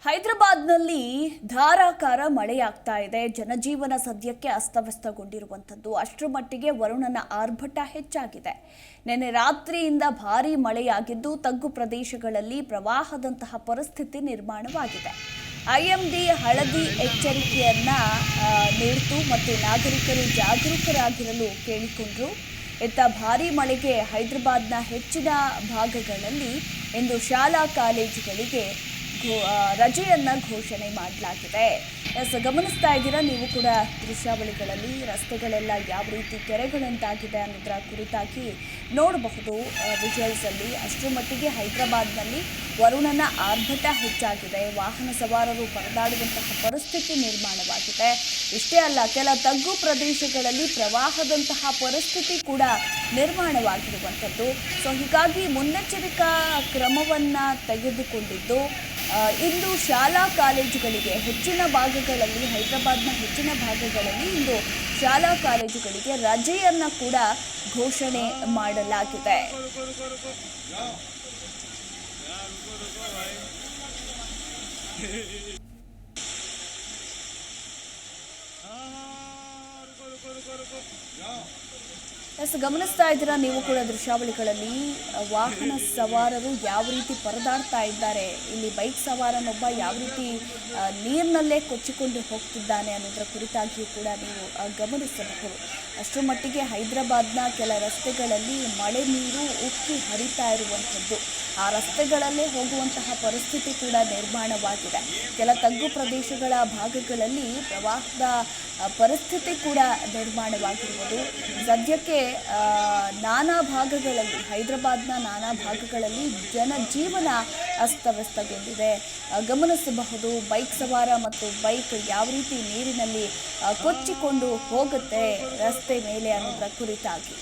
ಹೈದರಾಬಾದ್ನಲ್ಲಿ ಧಾರಾಕಾರ ಮಳೆಯಾಗ್ತಾ ಇದೆ. ಜನಜೀವನ ಸದ್ಯಕ್ಕೆ ಅಸ್ತವ್ಯಸ್ತಗೊಂಡಿರುವಂಥದ್ದು. ಅಷ್ಟರ ಮಟ್ಟಿಗೆ ವರುಣನ ಆರ್ಭಟ ಹೆಚ್ಚಾಗಿದೆ. ನಿನ್ನೆ ರಾತ್ರಿಯಿಂದ ಭಾರೀ ಮಳೆಯಾಗಿದ್ದು ತಗ್ಗು ಪ್ರದೇಶಗಳಲ್ಲಿ ಪ್ರವಾಹದಂತಹ ಪರಿಸ್ಥಿತಿ ನಿರ್ಮಾಣವಾಗಿದೆ. ಐಎಂಡಿ ಹಳದಿ ಎಚ್ಚರಿಕೆಯನ್ನ ನೀಡಿತು ಮತ್ತು ನಾಗರಿಕರು ಜಾಗರೂಕರಾಗಿರಲು ಕೇಳಿಕೊಂಡರು. ಇತ್ತ ಭಾರೀ ಮಳೆಗೆ ಹೈದರಾಬಾದ್ನ ಹೆಚ್ಚಿನ ಭಾಗಗಳಲ್ಲಿ ಇಂದು ಶಾಲಾ ಕಾಲೇಜುಗಳಿಗೆ ರಜೆಯನ್ನ ಘೋಷಣೆ ಮಾಡಲಾಗಿದೆ. ಗಮನಿಸ್ತಾ ಇದ್ದೀರಾ ನೀವು ಕೂಡ ದೃಶ್ಯಾವಳಿಗಳಲ್ಲಿ ರಸ್ತೆಗಳೆಲ್ಲ ಯಾವ ರೀತಿ ಕೆರೆಗಳಂತಾಗಿದೆ ಅನ್ನೋದರ ಕುರಿತಾಗಿ ನೋಡಬಹುದು ವಿಜುವಲ್ಸ್ ಅಲ್ಲಿ. ಅಷ್ಟರ ಮಟ್ಟಿಗೆ ಹೈದರಾಬಾದ್ನಲ್ಲಿ ವರುಣನ ಆರ್ಭಟ ಹೆಚ್ಚಾಗಿದೆ. ವಾಹನ ಸವಾರರು ಪರದಾಡುವಂತಹ ಪರಿಸ್ಥಿತಿ ನಿರ್ಮಾಣವಾಗಿದೆ. ಇಷ್ಟೇ ಅಲ್ಲ, ಕೆಲ ತಗ್ಗು ಪ್ರದೇಶಗಳಲ್ಲಿ ಪ್ರವಾಹದಂತಹ ಪರಿಸ್ಥಿತಿ ಕೂಡ ನಿರ್ಮಾಣವಾಗಿರುವಂಥದ್ದು. ಸೊ ಹೀಗಾಗಿ ಮುನ್ನೆಚ್ಚರಿಕಾ ಕ್ರಮವನ್ನ ತೆಗೆದುಕೊಂಡಿದ್ದು ಇಂದು ಶಾಲಾ ಕಾಲೇಜುಗಳಿಗೆ ಹೆಚ್ಚಿನ ಭಾಗಗಳಲ್ಲಿ, ಹೈದರಾಬಾದ್ನ ಹೆಚ್ಚಿನ ಭಾಗಗಳಲ್ಲಿ ಇಂದು ಶಾಲಾ ಕಾಲೇಜುಗಳಿಗೆ ರಜೆಯನ್ನ ಕೂಡ ಘೋಷಣೆ ಮಾಡಲಾಗಿದೆ. ಗಮನಿಸ್ತಾ ಇದ್ದೀರಾ ನೀವು ಕೂಡ ದೃಶ್ಯಾವಳಿಗಳಲ್ಲಿ ವಾಹನ ಸವಾರರು ಯಾವ ರೀತಿ ಪರದಾಡ್ತಾ ಇದ್ದಾರೆ. ಇಲ್ಲಿ ಬೈಕ್ ಸವಾರನೊಬ್ಬ ಯಾವ ರೀತಿ ನೀರಿನಲ್ಲೇ ಕೊಚ್ಚಿಕೊಂಡು ಹೋಗ್ತಿದ್ದಾನೆ ಅನ್ನೋದರ ಕುರಿತಾಗಿಯೂ ಕೂಡ ನೀವು ಗಮನಿಸಬಹುದು. ಅಷ್ಟರ ಮಟ್ಟಿಗೆ ಹೈದರಾಬಾದ್ನ ಕೆಲ ರಸ್ತೆಗಳಲ್ಲಿ ಮಳೆ ನೀರು ಉಕ್ಕಿ ಹರಿತಾ ಇರುವಂಥದ್ದು. ಆ ರಸ್ತೆಗಳಲ್ಲೇ ಹೋಗುವಂತಹ ಪರಿಸ್ಥಿತಿ ಕೂಡ ನಿರ್ಮಾಣವಾಗಿದೆ. ಕೆಲ ತಗ್ಗು ಪ್ರದೇಶಗಳ ಭಾಗಗಳಲ್ಲಿ ಪ್ರವಾಹದ ಪರಿಸ್ಥಿತಿ ಕೂಡ ನಿರ್ಮಾಣವಾಗಿರುವುದು. ಸದ್ಯಕ್ಕೆ ನಾನಾ ಭಾಗಗಳಲ್ಲಿ, ಹೈದರಾಬಾದ್ನ ನಾನಾ ಭಾಗಗಳಲ್ಲಿ ಜನಜೀವನ ಅಸ್ತವ್ಯಸ್ತಗೊಂಡಿದೆ. ಗಮನಿಸಬಹುದು ಬೈಕ್ ಸವಾರ ಮತ್ತು ಬೈಕ್ ಯಾವ ರೀತಿ ನೀರಿನಲ್ಲಿ ಕೊಚ್ಚಿಕೊಂಡು ಹೋಗುತ್ತೆ ರಸ್ತೆ ಮೇಲೆ ಅನ್ನೋದರ ಕುರಿತಾಗಿ.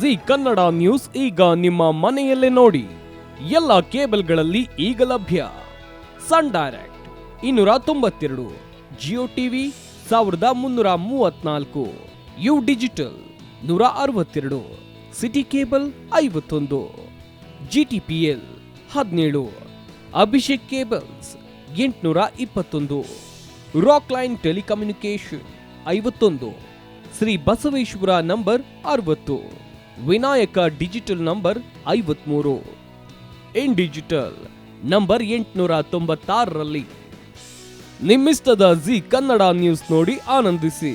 ಜಿ ಕನ್ನಡ ನ್ಯೂಸ್ ಈಗ ನಿಮ್ಮ ಮನೆಯಲ್ಲೇ ನೋಡಿ. ಎಲ್ಲ ಕೇಬಲ್ಗಳಲ್ಲಿ ಈಗ ಲಭ್ಯ. Sun Direct 292, Jio TV 1334, U Digital 162, City Cable 51, GTPL 17, Abhishek cables 821, Rock Line telecommunication 51, Shri Basaveshwara number 60, Vinayaka digital number 53, In Digital number 896ರಲ್ಲಿ. ನಿಮ್ಮಿಸ್ತದ ಜಿ ಕನ್ನಡ ನ್ಯೂಸ್ ನೋಡಿ ಆನಂದಿಸಿ.